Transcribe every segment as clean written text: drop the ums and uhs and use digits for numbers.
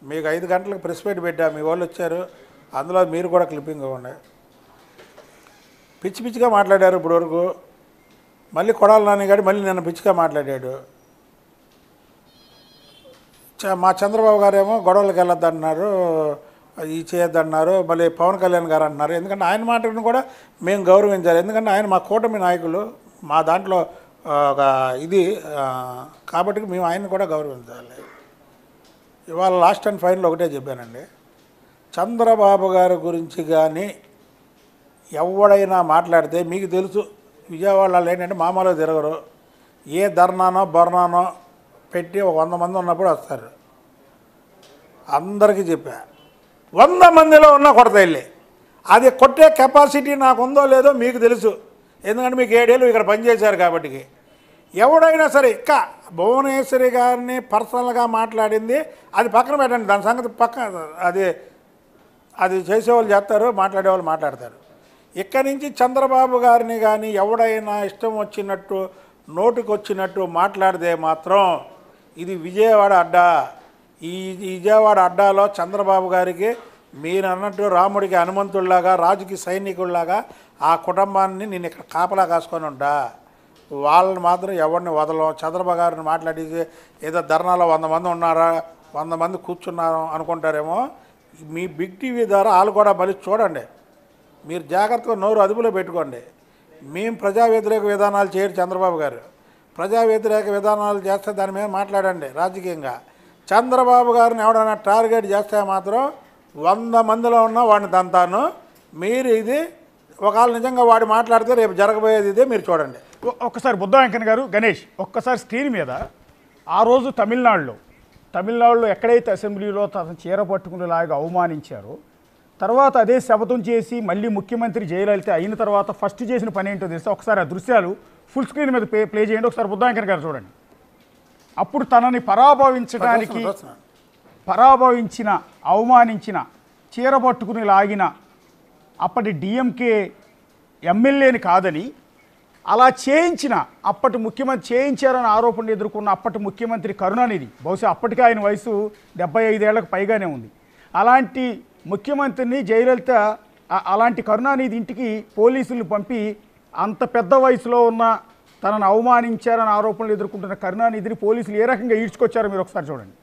మీకు 5 గంటలకు press meet పెట్టా, మీ వాళ్ళు వచ్చారు, అందులో మీరు కూడా క్లిప్పింగ్ ఇవ్వండి. పిచ్చి పిచ్చిగా మాట్లాడారు ఇప్పుడు వరకు. మళ్ళీ కొడాలి నాని గారు మళ్ళీ నిన్న పిచ్చిగా మాట్లాడాడు. మా చంద్రబాబు గారేమో గొడవలకు వెళ్ళొద్దన్నారు, ఈ చేయొద్దన్నారు. మళ్ళీ పవన్ కళ్యాణ్ గారు అంటున్నారు. ఎందుకంటే ఆయన మాటను కూడా మేము గౌరవించాలి. ఎందుకంటే ఆయన మా కూటమి నాయకులు, మా దాంట్లో ఒక ఇది కాబట్టి మేము ఆయన్ని కూడా గౌరవించాలి. ఇవాళ లాస్ట్ అండ్ ఫైనల్ ఒకటే చెప్పానండి, చంద్రబాబు గారి గురించి కానీ ఎవడైనా మాట్లాడితే మీకు తెలుసు, విజయవాడలో ఏంటంటే మామూలుగా తిరగరు. ఏ ధర్నానో బర్నానో పెట్టి ఒక 100 మంది ఉన్నప్పుడు వస్తారు. అందరికీ చెప్పా, 100 మందిలో ఉన్నా కొడతా వెళ్ళి. అది కొట్టే కెపాసిటీ నాకు ఉందో లేదో మీకు తెలుసు. ఎందుకంటే మీకు 7 ఏళ్ళు ఇక్కడ పనిచేశారు కాబట్టి. ఎవడైనా సరే ఇంకా భువనేశ్వరి గారిని పర్సనల్గా మాట్లాడింది అది పక్కన పెట్టండి, దాని సంగతి అది చేసేవాళ్ళు చేస్తారు, మాట్లాడేవాళ్ళు మాట్లాడతారు. ఇక్కడి నుంచి చంద్రబాబు గారిని కానీ ఎవడైనా ఇష్టం వచ్చినట్టు నోటికి వచ్చినట్టు మాట్లాడితే మాత్రం ఇది విజయవాడ అడ్డా. ఈ విజయవాడ అడ్డాలో చంద్రబాబు గారికి మీరు అన్నట్టు రాముడికి హనుమంతుడిలాగా, రాజుకి సైనికుడిలాగా ఆ కుటుంబాన్ని నేను ఇక్కడ కాపలా కాసుకొని ఉంటా. వాళ్ళని మాత్రం ఎవరిని వదలం. చంద్రబాబు గారిని మాట్లాడేసి ఏదో ధర్నాలో 100 మంది ఉన్నారా, 100 మంది కూర్చున్నారు అనుకుంటారేమో. మీ బిగ్ టీవీ ద్వారా వాళ్ళు కూడా బలి చూడండి. మీరు జాగ్రత్తగా నోరు అదుపులో పెట్టుకోండి. మేము ప్రజా వ్యతిరేక విధానాలు చేయరు చంద్రబాబు గారు. ప్రజా వ్యతిరేక విధానాలు చేస్తే దాని మీద మాట్లాడండి రాజకీయంగా. చంద్రబాబు గారిని ఎవడైనా టార్గెట్ చేస్తే మాత్రం 100 మందిలో ఉన్న వాడిని తంతాను. మీరు ఇది ఒకవేళ నిజంగా వాడు మాట్లాడితే రేపు జరగబోయేది ఇదే, మీరు చూడండి. ఒక్కసారి బుద్ధ వెంకన్న గారు, గణేష్ ఒక్కసారి స్క్రీన్ మీద ఆ రోజు తమిళనాడులో ఎక్కడైతే అసెంబ్లీలో తన చీర పట్టుకునేలాగా అవమానించారో, తర్వాత అదే శపథం చేసి మళ్ళీ ముఖ్యమంత్రి జయలలిత అయిన తర్వాత ఫస్ట్ చేసిన పని ఏంటో తెలిస్తే ఒకసారి ఆ దృశ్యాలు ఫుల్ స్క్రీన్ మీద ప్లే చేయండి. ఒకసారి బుద్ధ వెంకన్న గారు చూడండి. అప్పుడు తనని పరాభవించిన అవమానించిన చీర పట్టుకుని లాగిన అప్పటి డిఎంకే ఎమ్మెల్యేని కాదని, అలా చేయించిన అప్పటి ముఖ్యమంత్రి చేయించారని ఆరోపణలు ఎదుర్కొన్న అప్పటి ముఖ్యమంత్రి కరుణానిధి, బహుశా అప్పటికే ఆయన వయసు 75 ఏళ్లకు పైగానే ఉంది. అలాంటి ముఖ్యమంత్రిని జయలలిత అలాంటి కరుణానిధి ఇంటికి పోలీసులు పంపి అంత పెద్ద వయసులో ఉన్న తనను అవమానించారని ఆరోపణలు ఎదుర్కొంటున్న కరుణానిధిని పోలీసులు ఏ రకంగా ఈడ్చుకొచ్చారో మీరు ఒకసారి చూడండి.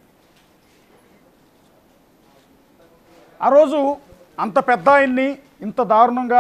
ఆ రోజు అంత పెద్ద ఆయన్ని ఇంత దారుణంగా